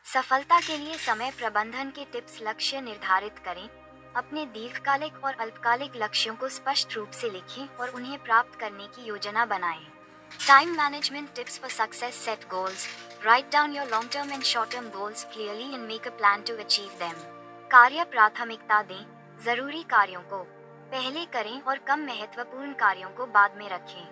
सफलता के लिए समय प्रबंधन के टिप्स। लक्ष्य निर्धारित करें। अपने दीर्घकालिक और अल्पकालिक लक्ष्यों को स्पष्ट रूप से लिखें और उन्हें प्राप्त करने की योजना बनाएं। Time management tips for success. Set goals. Write down your long term and short term goals clearly and make a plan to achieve them. कार्य प्राथमिकता दें। जरूरी कार्यों को पहले करें और कम महत्वपूर्ण कार्यों को बाद में रखें।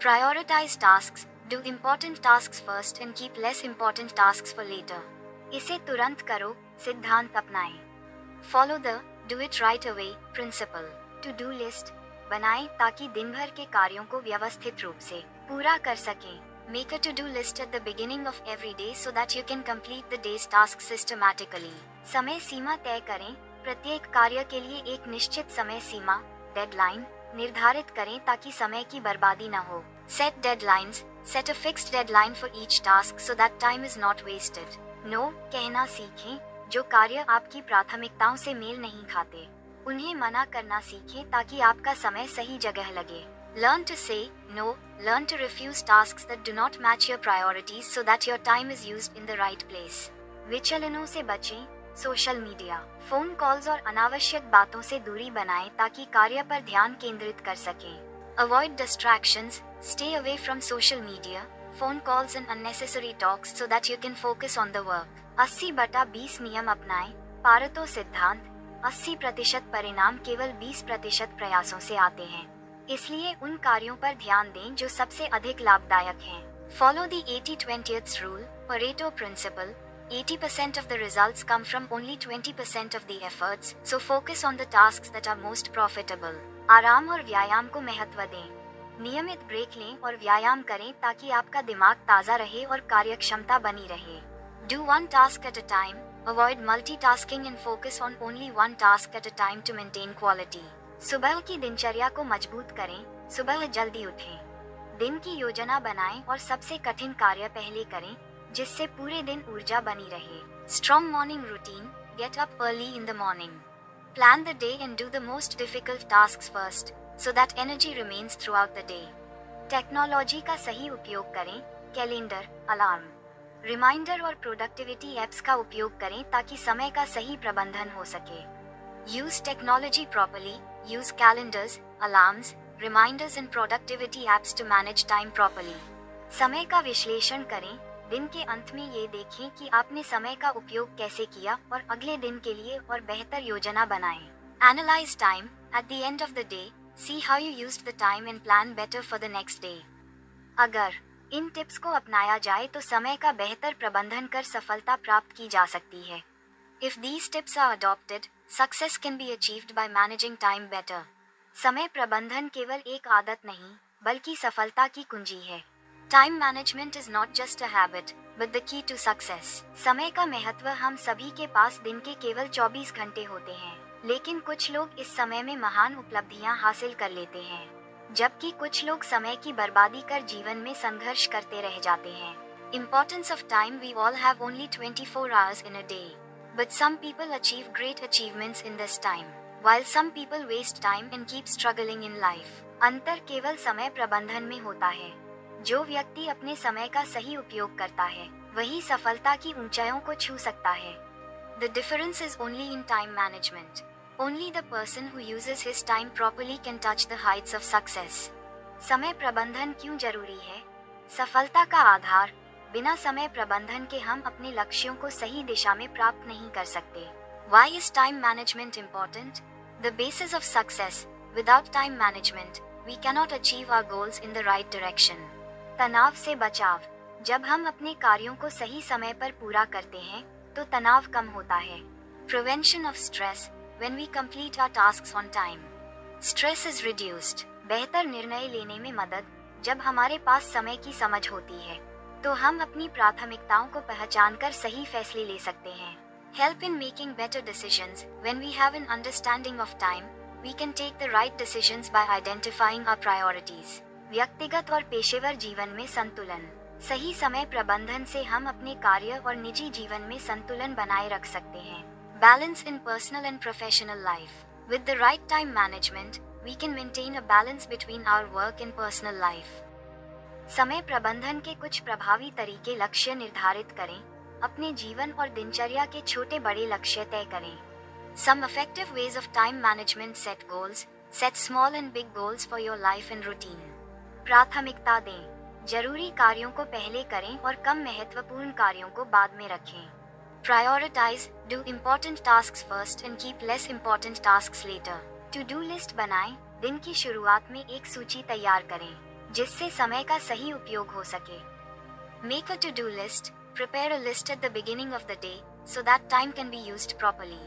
Prioritize tasks. Do important tasks first and keep less important tasks for later. इसे तुरंत करो सिद्धांत अपनाएं। Follow the do it right away principle. To do list बनाएं ताकि दिन भर के कार्यों को व्यवस्थित रूप से पूरा कर सकें। Make a to do list at the beginning of every day so that you can complete the day's task systematically. समय सीमा तय करें। प्रत्येक कार्य के लिए एक निश्चित समय सीमा डेडलाइन निर्धारित करें ताकि समय की बर्बादी न हो। Set deadlines. Set a fixed deadline for each task so that time is not wasted. No कहना सीखें। जो कार्य आपकी प्राथमिकताओं से मेल नहीं खाते उन्हें मना करना सीखें ताकि आपका समय सही जगह लगे। Learn to say no. Learn to refuse tasks that do not match your priorities so that your time is used in the right place. विचलनों से बचें। सोशल मीडिया फोन कॉल्स और अनावश्यक बातों से दूरी बनाएं ताकि कार्य पर ध्यान केंद्रित कर सकें। Avoid distractions. Stay away from social media, phone calls and unnecessary talks so that you can focus on the work। 80/20 नियम अपनाएं। पारेटो सिद्धांत। 80% परिणाम केवल 20% प्रयासों से आते हैं, इसलिए उन कार्यों पर ध्यान दें जो सबसे अधिक लाभदायक हैं। Follow the 80-20 rule Pareto principle. 80% of the results come from only 20% of the efforts, so focus on the tasks that are most profitable। आराम और व्यायाम को महत्व दें। नियमित ब्रेक लें और व्यायाम करें ताकि आपका दिमाग ताज़ा रहे और कार्यक्षमता बनी रहे। Do one task at a time. Avoid multitasking and focus on only one task at a time to maintain quality. सुबह की दिनचर्या को मजबूत करें। सुबह जल्दी उठें। दिन की योजना बनाएं और सबसे कठिन कार्य पहले करें जिससे पूरे दिन ऊर्जा बनी रहे। Strong morning routine. Get up early in the morning. Plan the day and do the most difficult tasks first so that energy remains throughout the day। Technology का सही उपयोग करें। कैलेंडर, अलार्म, रिमाइंडर और प्रोडक्टिविटी एप्स का उपयोग करें ताकि समय का सही प्रबंधन हो सके। Use technology properly. Use calendars, alarms, reminders and productivity apps to manage time properly. समय का विश्लेषण करें। दिन के अंत में ये देखें कि आपने समय का उपयोग कैसे किया और अगले दिन के लिए और बेहतर योजना बनाएं। Analyse time. At the end of the day see how you used the time and plan better for the next day। अगर इन टिप्स को अपनाया जाए तो समय का बेहतर प्रबंधन कर सफलता प्राप्त की जा सकती है। If these tips are adopted, success can be achieved by managing time better। समय प्रबंधन केवल एक आदत नहीं बल्कि सफलता की कुंजी है। Time management is not just a habit, but the key to success। समय का महत्व। हम सभी के पास दिन के केवल 24 घंटे होते हैं, लेकिन कुछ लोग इस समय में महान उपलब्धियां हासिल कर लेते हैं, जबकि कुछ लोग समय की बर्बादी कर जीवन में संघर्ष करते रह जाते हैं। Importance of time। We all have only 24 hours in a day, but some people achieve great achievements in this time, while some people waste time and keep struggling in life। अंतर केवल समय प्रबंधन में होता है। जो व्यक्ति अपने समय का सही उपयोग करता है वही सफलता की ऊंचाइयों को छू सकता है। The difference is only in time management। Only the person who uses his time properly can touch the heights of success। समय प्रबंधन क्यों जरूरी है? सफलता का आधार। बिना समय प्रबंधन के हम अपने लक्ष्यों को सही दिशा में प्राप्त नहीं कर सकते। Why is time management important? The basis of success। Without time management, we cannot achieve our goals in the right direction। तनाव से बचाव। जब हम अपने कार्यों को सही समय पर पूरा करते हैं तो तनाव कम होता है। Prevention of stress। When we complete our tasks on time, stress is reduced। बेहतर निर्णय लेने में मदद। जब हमारे पास समय की समझ होती है तो हम अपनी प्राथमिकताओं को पहचानकर सही फैसले ले सकते हैं। Help in making better decisions। When we have an understanding of time, we can take the right decisions by identifying our priorities। व्यक्तिगत और पेशेवर जीवन में संतुलन। सही समय प्रबंधन से हम अपने कार्य और निजी जीवन में संतुलन बनाए रख सकते हैं। Balance in personal and professional life। With the right time management, we can maintain a balance between our work and personal life। समय प्रबंधन के कुछ प्रभावी तरीके। लक्ष्य निर्धारित करें। अपने जीवन और दिनचर्या के छोटे बड़े लक्ष्य तय करें। Some effective ways of time management: set goals. Set small and big goals for your life and routine. प्राथमिकता दें। जरूरी कार्यों को पहले करें और कम महत्वपूर्ण कार्यों को बाद में रखें। Prioritize. Do important tasks first and keep less important tasks later. To do list बनाएं। दिन की शुरुआत में एक सूची तैयार करें, जिससे समय का सही उपयोग हो सके। Make a to-do list. Prepare a list at the beginning of the day so that time can be used properly.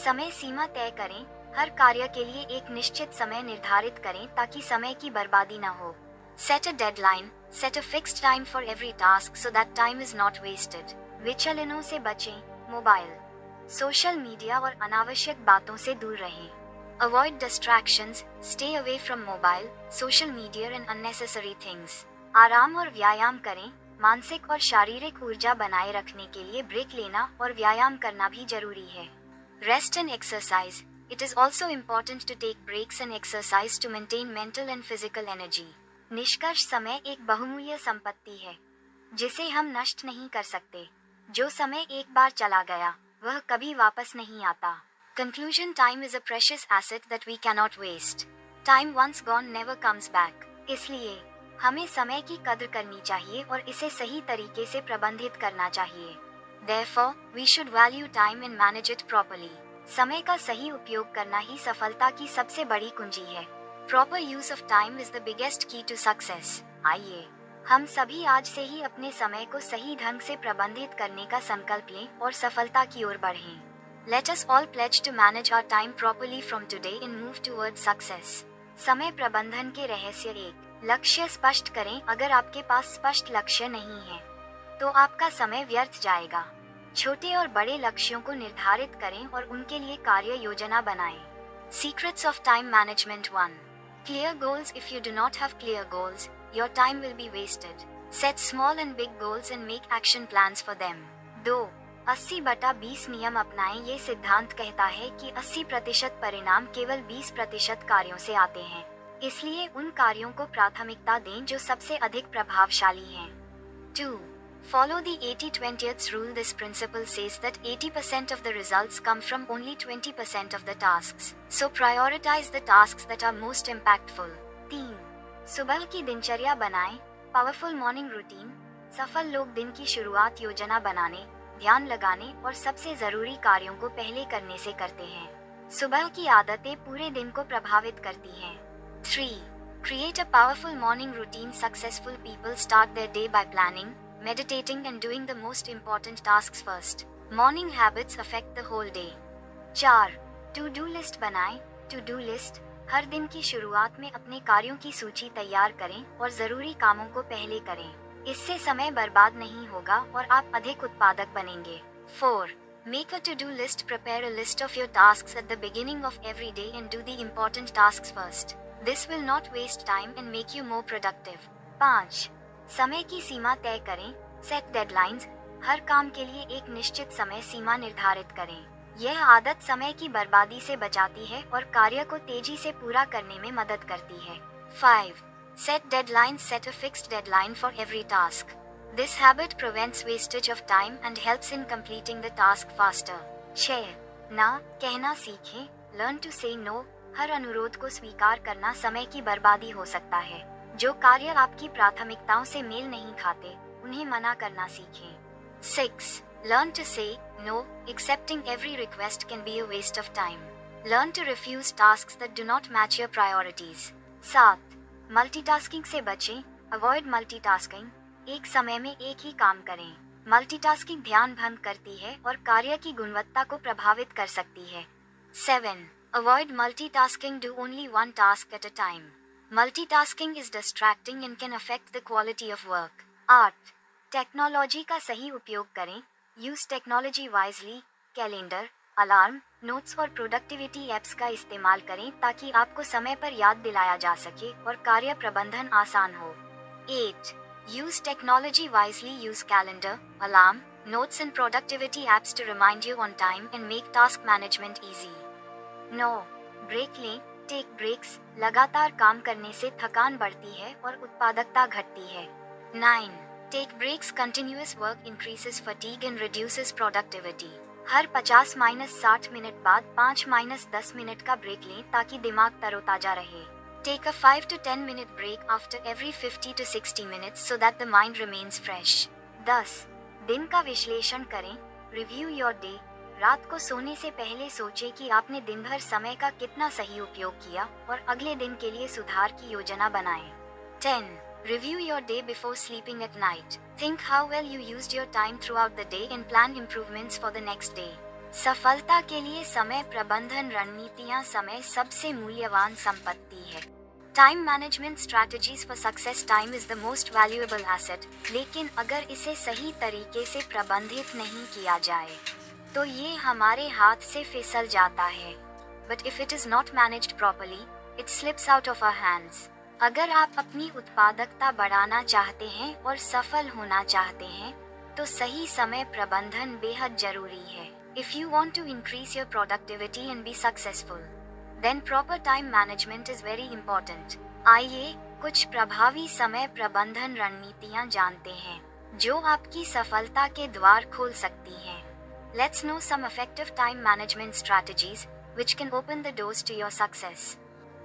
समय सीमा तय करें। हर कार्य के लिए एक निश्चित समय निर्धारित करें ताकि समय की बर्बादी न हो। Set a deadline. Set a fixed time for every task so that time is not wasted. विचलनों से बचें। मोबाइल, सोशल मीडिया और अनावश्यक बातों से दूर रहें। Avoid distractions. Stay away from mobile, social media and unnecessary things. आराम और व्यायाम करें। मानसिक और शारीरिक ऊर्जा बनाए रखने के लिए ब्रेक लेना और व्यायाम करना भी जरूरी है। Rest and exercise. It is also important to take breaks and exercise to maintain mental and physical energy. निष्कर्ष: समय एक बहुमूल्य संपत्ति है, जिसे हम नष्ट नहीं कर सकते। जो समय एक बार चला गया, वह कभी वापस नहीं आता। Conclusion: Time is a precious asset that we cannot waste. Time once gone never comes back. इसलिए हमें समय की कद्र करनी चाहिए और इसे सही तरीके से प्रबंधित करना चाहिए। Therefore, we should value time and manage it properly. समय का सही उपयोग करना ही सफलता की सबसे बड़ी कुंजी है। Proper use of time is the biggest key to success. आइए, हम सभी आज से ही अपने समय को सही ढंग से प्रबंधित करने का संकल्प लें और सफलता की ओर बढ़ें। Let us all pledge to manage our time properly from today and move towards success. समय प्रबंधन के रहस्य: 1. लक्ष्य स्पष्ट करें। अगर आपके पास स्पष्ट लक्ष्य नहीं है, तो आपका समय व्यर्थ जाएगा। छोटे और बड़े लक्ष्यों को निर्धारित करें और उनके लिए कार्य योजना बनाएं। Secrets of time management: 1. Clear goals. If you do not have clear goals, your time will be wasted. Set small and big goals and make action plans for them. 2. 80/20 नियम अपनाएं। ये सिद्धांत कहता है कि 80% परिणाम केवल 20% कार्यों से आते हैं, इसलिए उन कार्यों को प्राथमिकता दें जो सबसे अधिक प्रभावशाली हैं। 2. Follow the 80-20 rule. This principle says that 80% of the results come from only 20% of the tasks. So prioritize the tasks that are most impactful. 3. सुबह की दिनचर्या बनाएं। Powerful morning routine. सफल लोग दिन की शुरुआत योजना बनाने, ध्यान लगाने और सबसे जरूरी कार्यों को पहले करने से करते हैं। सुबह की आदतें पूरे दिन को प्रभावित करती हैं। 3. Create a powerful morning routine. Successful people start their day by planning, meditating and doing the most important tasks first. Morning habits affect the whole day. 4. To-do list बनाएं। To-do list: हर दिन की शुरुआत में अपने कार्यों की सूची तैयार करें और जरूरी कामों को पहले करें। इससे समय बर्बाद नहीं होगा और आप अधिक उत्पादक बनेंगे। 4. Make a to-do list. Prepare a list of your tasks at the beginning of every day and do the important tasks first. This will not waste time and make you more productive. 5. समय की सीमा तय करें। Set deadlines: हर काम के लिए एक निश्चित समय सीमा निर्धारित करें। यह आदत समय की बर्बादी से बचाती है और कार्य को तेजी से पूरा करने में मदद करती है। 5. Set deadlines. Set a fixed deadline for every task. This habit prevents wastage of time and helps in completing the task faster. 6. ना कहना सीखें। Learn to say no. हर अनुरोध को स्वीकार करना समय की बर्बादी हो सकता है। जो कार्य आपकी प्राथमिकताओं से मेल नहीं खाते, उन्हें मना करना सीखें। 6. Learn to say no. Accepting every request can be a waste of time. Learn to refuse tasks that do not match your priorities. 7. Multitasking से बचें। Avoid multitasking. एक समय में एक ही काम करें। मल्टीटास्किंग ध्यान भंग करती है और कार्य की गुणवत्ता को प्रभावित कर सकती है। 7. Avoid multitasking. Do only one task at a time. Multitasking is distracting and can affect the quality of work. 8. Technology का सही उपयोग करें। Use technology wisely. Calendar, alarm, notes और प्रोडक्टिविटी ऐप्स का इस्तेमाल करें ताकि आपको समय पर याद दिलाया जा सके और कार्य प्रबंधन आसान हो। 8. Use technology wisely. Use calendar, alarm, notes and productivity apps to remind you on time and make task management easy. 9. Break लें। टेक ब्रेक्स: लगातार काम करने से थकान बढ़ती है और उत्पादकता घटती है। 9. Take breaks. Continuous work increases fatigue and reduces productivity. Her 50-60 minute बाद 5-10 मिनट का ब्रेक लें ताकि दिमाग तरोताजा रहे. Take a 5 to 10 minute break after every 50 to 60 minutes so that the mind remains fresh. 10. दिन का विश्लेषण करें. Review your day. रात को सोने से पहले सोचें कि आपने दिन भर समय का कितना सही उपयोग किया और अगले दिन के लिए सुधार की योजना बनाएं. 10. Review your day before sleeping at night. Think how well you used your time throughout the day and plan improvements for the next day. सफलता के लिए समय प्रबंधन रणनीतियां. समय सबसे मूल्यवान संपत्ति है. Time management strategies for success. Time is the most valuable asset, लेकिन अगर इसे सही तरीके से प्रबंधित नहीं किया जाए तो ये हमारे हाथ से फिसल जाता है. But if it is not managed properly, it slips out of our hands. अगर आप अपनी उत्पादकता बढ़ाना चाहते हैं और सफल होना चाहते हैं तो सही समय प्रबंधन बेहद जरूरी है. If you want to increase your productivity and be successful, then proper time management is very important. आइए कुछ प्रभावी समय प्रबंधन रणनीतियां जानते हैं जो आपकी सफलता के द्वार खोल सकती हैं. Let's know some effective time management strategies which can open the doors to your success.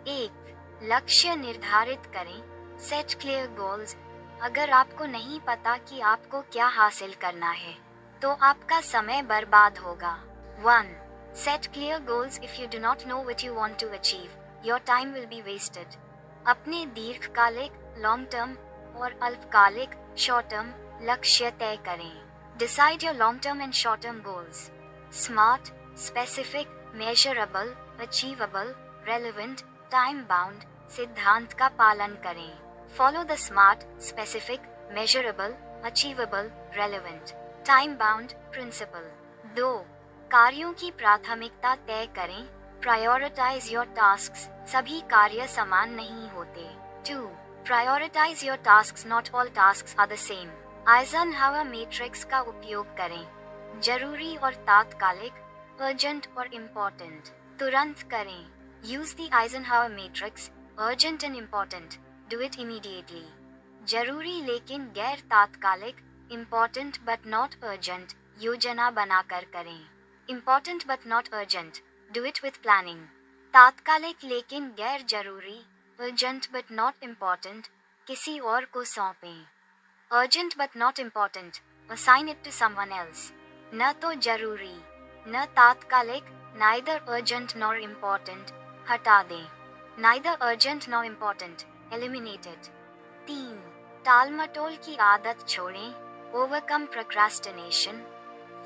1. लक्ष्य निर्धारित करें. Set clear goals. अगर आपको नहीं पता कि आपको क्या हासिल करना है तो आपका समय बर्बाद होगा. 1. Set clear goals. If you do not know what you want to achieve, your time will be wasted. अपने दीर्घकालिक लॉन्ग टर्म और अल्पकालिक शॉर्ट टर्म लक्ष्य तय करें. Decide your long term and short term goals. Smart, specific, measurable, achievable, relevant, time bound सिद्धांत का पालन करें. Follow the smart, specific, measurable, achievable, relevant, time bound principle. 2. कार्यों की प्राथमिकता तय करें. Prioritize your tasks. सभी कार्य समान नहीं होते. 2. Prioritize your tasks. Not all tasks are the same. Eisenhower matrix का उपयोग करें. जरूरी और तात्कालिक, urgent और important. तुरंत करें. Use the Eisenhower matrix. Urgent and important. Do it immediately. जरूरी लेकिन गैर तात्कालिक, important but not urgent, योजना बनाकर करें. Important but not urgent. Do it with planning. तात्कालिक लेकिन गैर जरूरी, urgent but not important, किसी और को सौंपें. Urgent but not important. Assign it to someone else. न तो जरूरी, न तात्कालिक, neither urgent nor important, हटा दें. Neither urgent nor important. Eliminate it. 3. टालमटोल की आदत छोड़ें. Overcome procrastination.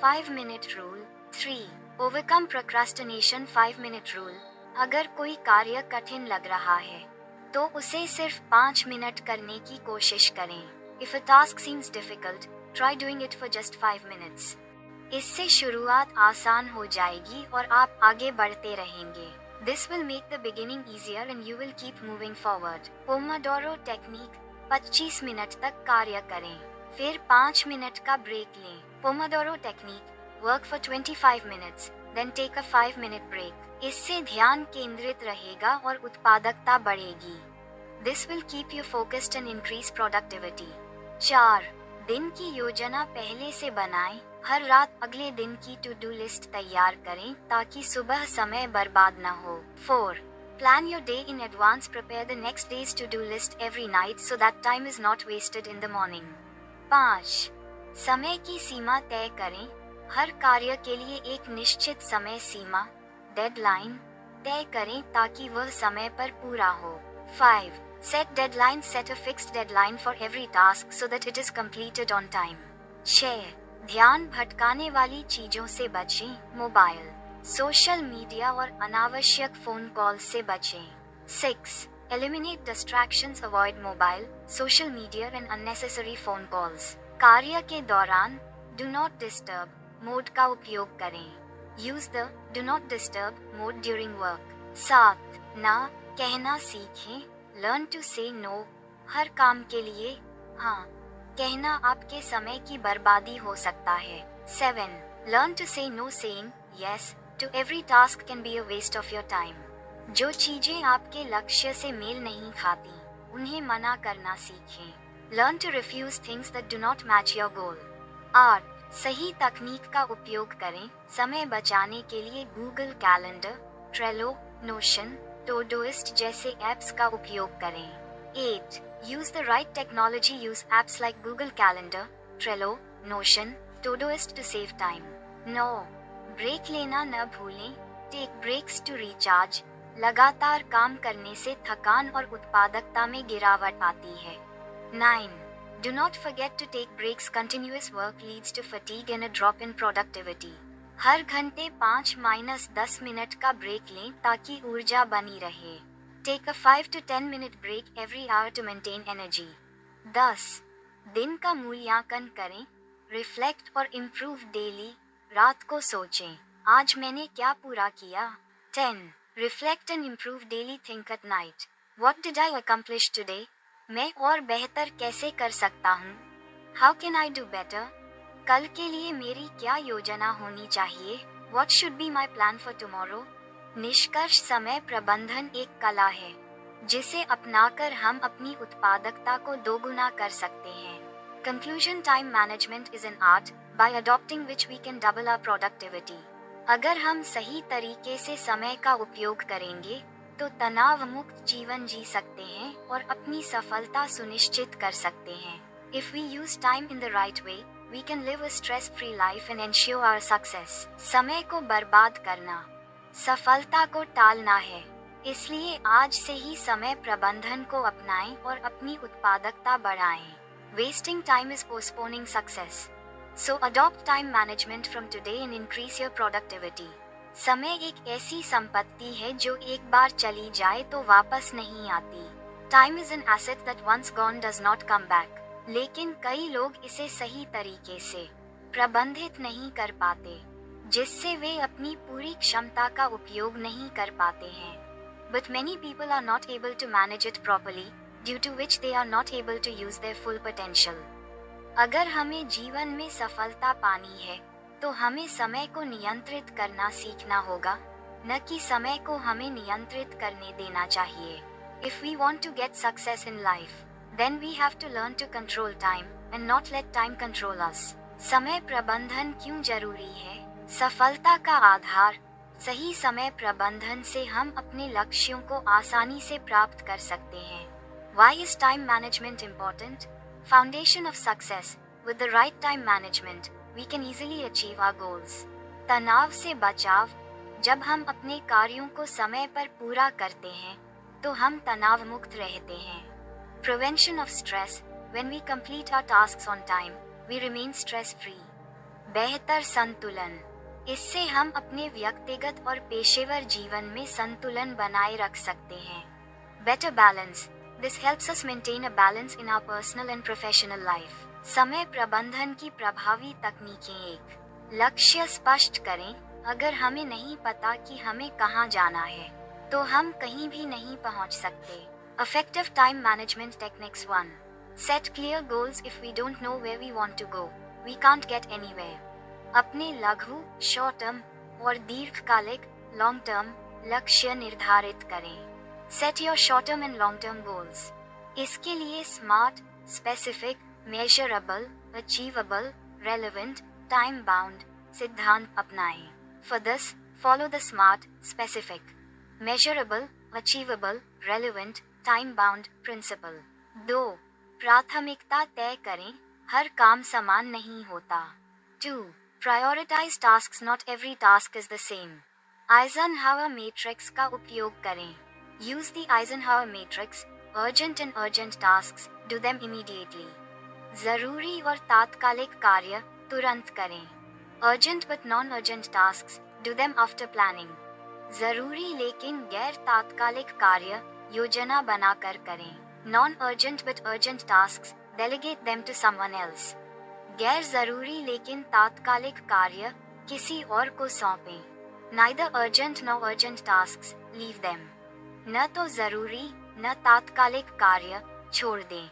5-minute rule. 3. Overcome procrastination. 5-minute rule. अगर कोई कार्य कठिन लग रहा है तो उसे सिर्फ 5 मिनट करने की कोशिश करें. If a task seems difficult, try doing it for just 5 minutes. इससे शुरुआत आसान हो जाएगी और आप आगे बढ़ते रहेंगे. This will make the beginning easier and you will keep moving forward. Pomodoro technique. 25 minute तक कार्य करें, फिर 5 मिनट का ब्रेक लें. Pomodoro technique. Work for 25 minutes, then take a 5-minute break. इससे ध्यान केंद्रित रहेगा और उत्पादकता बढ़ेगी. This will keep you focused and increase productivity. 4. दिन की योजना पहले से बनाएं. हर रात अगले दिन की टू डू लिस्ट तैयार करें ताकि सुबह समय बर्बाद न हो. 4. Plan your day in advance. Prepare the next day's to-do list every night so that time is not wasted in the morning. 5. समय की सीमा तय करें. हर कार्य के लिए एक निश्चित समय सीमा डेडलाइन तय करें ताकि वह समय पर पूरा हो. 5. Set deadline. Set a fixed deadline for every task so that it is completed on time. 6. ध्यान भटकाने वाली चीजों से बचें. मोबाइल, सोशल मीडिया और अनावश्यक फोन कॉल से बचें. 6. Eliminate distractions. Avoid mobile, social media and unnecessary phone calls. कार्य के दौरान Do not disturb मोड का उपयोग करें. Use the Do not disturb mode during work. 7. ना कहना सीखें. Learn to say no. हर काम के लिए हाँ कहना आपके समय की बर्बादी हो सकता है. 7. Learn to say no. Saying yes to every task can be a waste of your time. जो चीजें आपके लक्ष्य से मेल नहीं खाती, उन्हें मना करना सीखें. Learn to refuse things that do not match your goal. 8. सही तकनीक का उपयोग करें. समय बचाने के लिए Google calendar, Trello, notion, Todoist जैसे ऐप्स का उपयोग करें. 8. Use the right technology. Use apps like Google Calendar, Trello, Notion, Todoist to save time. 9. Break लेना न भूलें. Take breaks to recharge. लगातार काम करने से थकान और उत्पादकता में गिरावट आती है. 9. Do not forget to take breaks. Continuous work leads to fatigue and a drop in productivity. हर घंटे 5-10 मिनट का ब्रेक लें ताकि ऊर्जा बनी रहे. Take a 5 to 10 minute break every hour to maintain energy. 10. दिन का मूल्यांकन करें. Reflect और improve daily. रात को सोचें, आज मैंने क्या पूरा किया. 10. Reflect and improve daily. Think at night. What did I accomplish today? मैं और बेहतर कैसे कर सकता हूँ. How can I do better? कल के लिए मेरी क्या योजना होनी चाहिए. What should be my plan for tomorrow? निष्कर्ष समय प्रबंधन एक कला है जिसे अपनाकर हम अपनी उत्पादकता को दोगुना कर सकते हैं. Conclusion. Time management is an art, by adopting which we can double our productivity. अगर हम सही तरीके से समय का उपयोग करेंगे तो तनाव मुक्त जीवन जी सकते हैं और अपनी सफलता सुनिश्चित कर सकते हैं. If we use time in the right way, we can live a stress-free life and ensure our success. समय को बर्बाद करना सफलता को टालना है. इसलिए आज से ही समय प्रबंधन को अपनाएं और अपनी उत्पादकता बढ़ाएं. Wasting time is postponing success. So adopt time management from today and increase your productivity. समय एक ऐसी संपत्ति है जो एक बार चली जाए तो वापस नहीं आती. Time is an asset that once gone does not come back. लेकिन कई लोग इसे सही तरीके से प्रबंधित नहीं कर पाते, जिससे वे अपनी पूरी क्षमता का उपयोग नहीं कर पाते हैं. But many people are not able to manage it properly, due to which they are not able to use their full potential. अगर हमें जीवन में सफलता पानी है तो हमें समय को नियंत्रित करना सीखना होगा, न कि समय को हमें नियंत्रित करने देना चाहिए. If we want to get success in life, then we have to learn to control time and not let time control us. समय प्रबंधन क्यों जरूरी है? सफलता का आधार. सही समय प्रबंधन से हम अपने लक्ष्यों को आसानी से प्राप्त कर सकते हैं. Why is time management important? Foundation of success. With the right time management, we can easily achieve our goals. तनाव से बचाव. जब हम अपने कार्यों को समय पर पूरा करते हैं तो हम तनाव मुक्त रहते हैं. Prevention of stress. When we complete our tasks on time, we remain stress free. बेहतर संतुलन. इससे हम अपने व्यक्तिगत और पेशेवर जीवन में संतुलन बनाए रख सकते हैं. Better balance. This helps us maintain a balance in our personal and professional life. समय प्रबंधन की प्रभावी तकनीकें. एक, लक्ष्य स्पष्ट करें. अगर हमें नहीं पता कि हमें कहाँ जाना है तो हम कहीं भी नहीं पहुँच सकते. Effective time management techniques. 1. Set clear goals. If we don't know where we want to go, we can't get anywhere. अपने लघु, शॉर्ट टर्म और दीर्घकालिक, लॉन्ग टर्म लक्ष्य निर्धारित करें. Set your short term and long term goals. इसके लिए smart, specific, measurable, achievable, relevant, time bound सिद्धांत अपनाएं. For this, follow the SMART, specific, measurable, achievable, relevant, time bound principle. 2. प्राथमिकता तय करें. हर काम समान नहीं होता. 2. Prioritize tasks. Not every task is the same. Eisenhower matrix का उपयोग करें. Use the Eisenhower matrix. Urgent and urgent tasks, do them immediately. जरूरी और तात्कालिक कार्य तुरंत करें. Urgent but non-urgent tasks, do them after planning. जरूरी लेकिन गैर तात्कालिक कार्य योजना बनाकर करें. Non-urgent but urgent tasks, delegate them to someone else. गैर जरूरी लेकिन तात्कालिक कार्य किसी और को सौंपें. Neither urgent nor urgent tasks, leave them. न तो जरूरी न तात्कालिक कार्य छोड़ दें.